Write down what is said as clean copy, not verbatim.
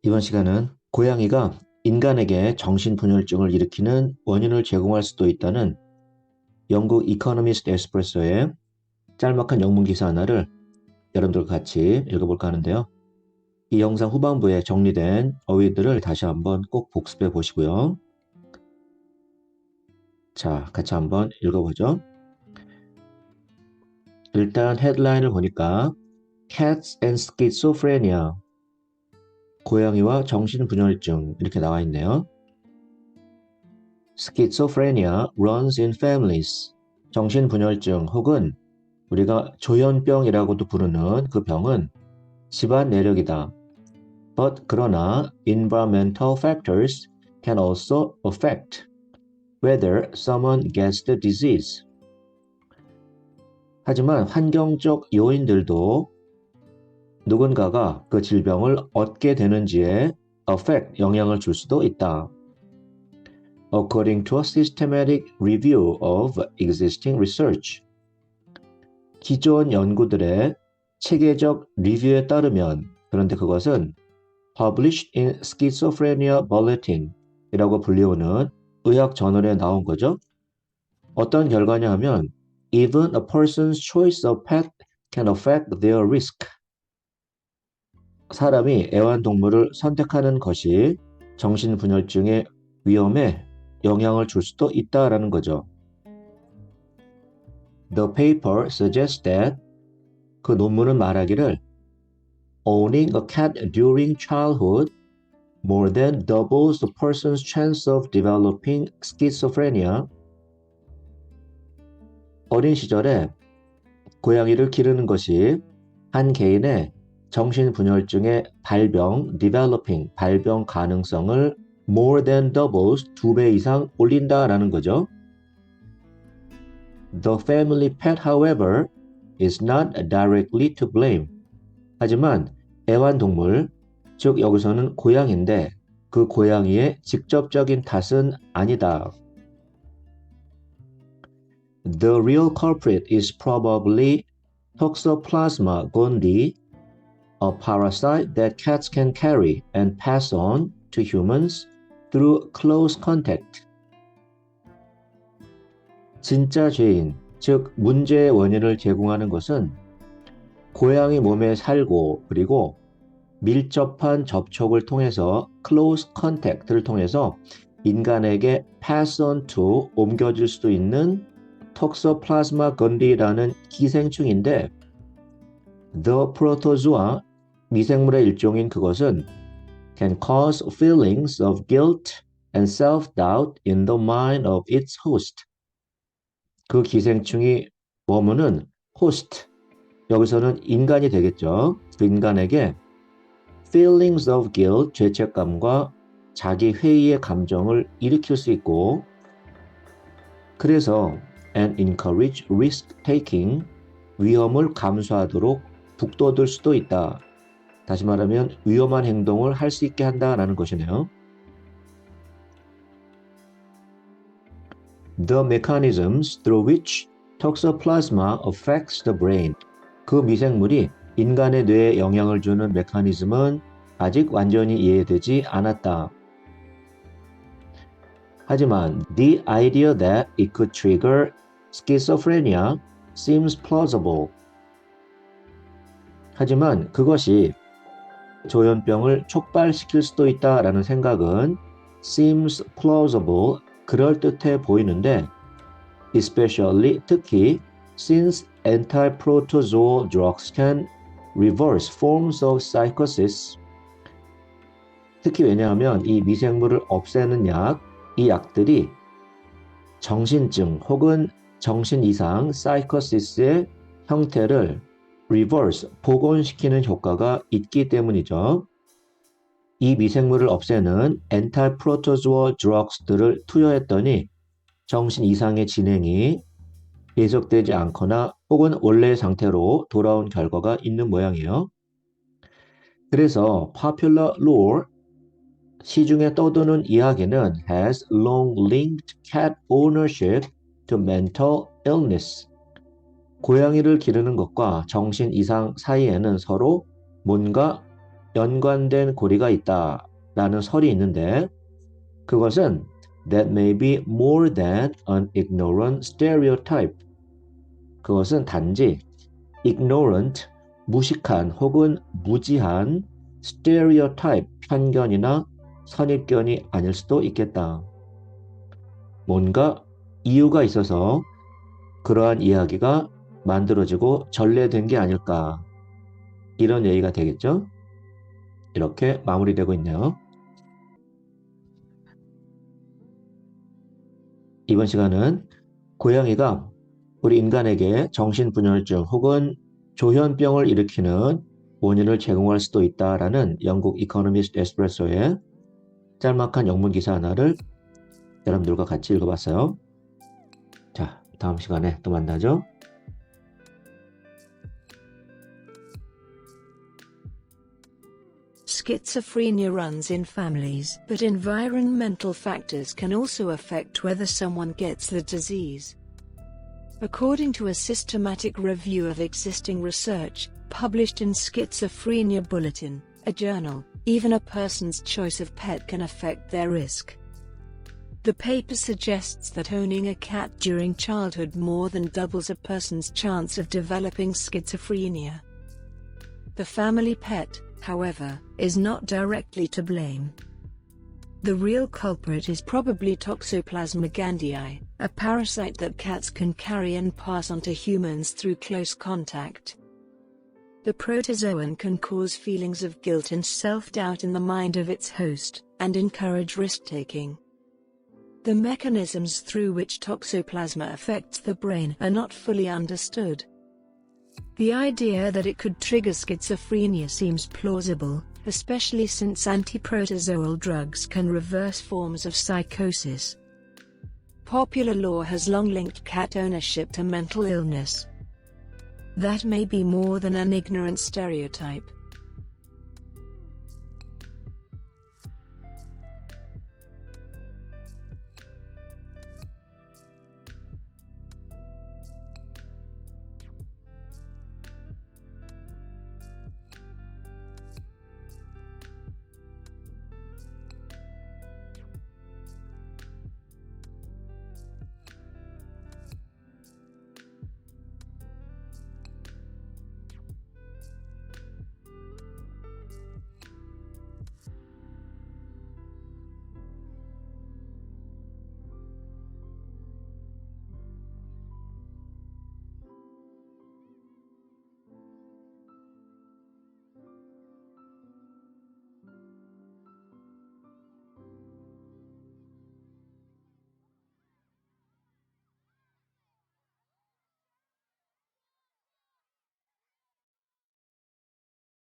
이번 시간은 고양이가 인간에게 정신분열증을 일으키는 원인을 제공할 수도 있다는 영국 이코노미스트 에스프레소의 짤막한 영문 기사 하나를 여러분들과 같이 읽어볼까 하는데요. 이 영상 후반부에 정리된 어휘들을 다시 한번 꼭 복습해 보시고요. 자, 같이 한번 읽어보죠. 일단 헤드라인을 보니까 Cats and Schizophrenia, 고양이와 정신분열증 이렇게 나와 있네요. Schizophrenia runs in families. 정신분열증 혹은 우리가 조현병이라고도 부르는 그 병은 집안 내력이다. 그러나 environmental factors can also affect whether someone gets the disease. 하지만 환경적 요인들도 누군가가 그 질병을 얻게 되는지에 affect, 영향을 줄 수도 있다. According to a systematic review of existing research. 기존 연구들의 체계적 리뷰에 따르면, 그런데 그것은 Published in Schizophrenia Bulletin 이라고 불리우는 의학 저널에 나온 거죠. 어떤 결과냐 하면 Even a person's choice of pet can affect their risk. 사람이 애완동물을 선택하는 것이 정신분열증의 위험에 영향을 줄 수도 있다라는 거죠. The paper suggests that 그 논문은 말하기를 Owning a cat during childhood more than doubles the person's chance of developing schizophrenia. 어린 시절에 고양이를 기르는 것이 한 개인의 정신분열증의 developing, 발병 가능성을 more than doubles, 2배 이상 올린다라는 거죠. The family pet, however, is not directly to blame. 하지만 애완동물, 즉 여기서는 고양인데 그 고양이의 직접적인 탓은 아니다. The real culprit is probably Toxoplasma gondii, a parasite that cats can carry and pass on to humans through close contact. 진짜 죄인, 즉 문제의 원인을 제공하는 것은 고양이 몸에 살고 그리고 밀접한 접촉을 통해서 close contact를 통해서 인간에게 pass on to 옮겨질 수도 있는 톡소플라즈마 건디라는 기생충인데 the protozoa 미생물의 일종인 그것은 can cause feelings of guilt and self-doubt in the mind of its host. 그 기생충이 머무는 host, 여기서는 인간이 되겠죠. 그 인간에게 feelings of guilt, 죄책감과 자기 회의의 감정을 일으킬 수 있고 그래서 and encourage risk-taking, 위험을 감수하도록 북돋을 수도 있다. 다시 말하면 위험한 행동을 할 수 있게 한다라는 것이네요. The mechanisms through which toxoplasma affects the brain. 그 미생물이 인간의 뇌에 영향을 주는 메커니즘은 아직 완전히 이해되지 않았다. 하지만 the idea that it could trigger schizophrenia seems plausible. 하지만 그것이 조현병을 촉발시킬 수도 있다라는 생각은 seems plausible, 그럴듯해 보이는데 especially, 특히 since anti-protozoal drugs can reverse forms of psychosis. 특히 왜냐하면 이 미생물을 없애는 이 약들이 정신증 혹은 정신 이상 사이코시스의 형태를 reverse, 복원시키는 효과가 있기 때문이죠. 이 미생물을 없애는 anti-protozoal drugs들을 투여했더니 정신 이상의 진행이 계속되지 않거나 혹은 원래의 상태로 돌아온 결과가 있는 모양이에요. 그래서 popular lore, 시중에 떠도는 이야기는 has long linked cat ownership to mental illness. 고양이를 기르는 것과 정신 이상 사이에는 서로 뭔가 연관된 고리가 있다 라는 설이 있는데 그것은 that may be more than an ignorant stereotype. 그것은 단지 ignorant, 무식한 혹은 무지한 stereotype, 편견이나 선입견이 아닐 수도 있겠다. 뭔가 이유가 있어서 그러한 이야기가 만들어지고 전래된 게 아닐까. 이런 얘기가 되겠죠? 이렇게 마무리되고 있네요. 이번 시간은 고양이가 우리 인간에게 정신분열증 혹은 조현병을 일으키는 원인을 제공할 수도 있다라는 영국 이코노미스트 에스프레소의 짤막한 영문 기사 하나를 여러분들과 같이 읽어봤어요. 자, 다음 시간에 또 만나죠. Schizophrenia runs in families, but environmental factors can also affect whether someone gets the disease. According to a systematic review of existing research, published in Schizophrenia Bulletin, a journal, even a person's choice of pet can affect their risk. The paper suggests that owning a cat during childhood more than doubles a person's chance of developing schizophrenia. The family pet, however, is not directly to blame. The real culprit is probably Toxoplasma gondii, a parasite that cats can carry and pass on to humans through close contact. The protozoan can cause feelings of guilt and self-doubt in the mind of its host, and encourage risk-taking. The mechanisms through which Toxoplasma affects the brain are not fully understood. The idea that it could trigger schizophrenia seems plausible, especially since antiprotozoal drugs can reverse forms of psychosis. Popular lore has long linked cat ownership to mental illness. That may be more than an ignorant stereotype.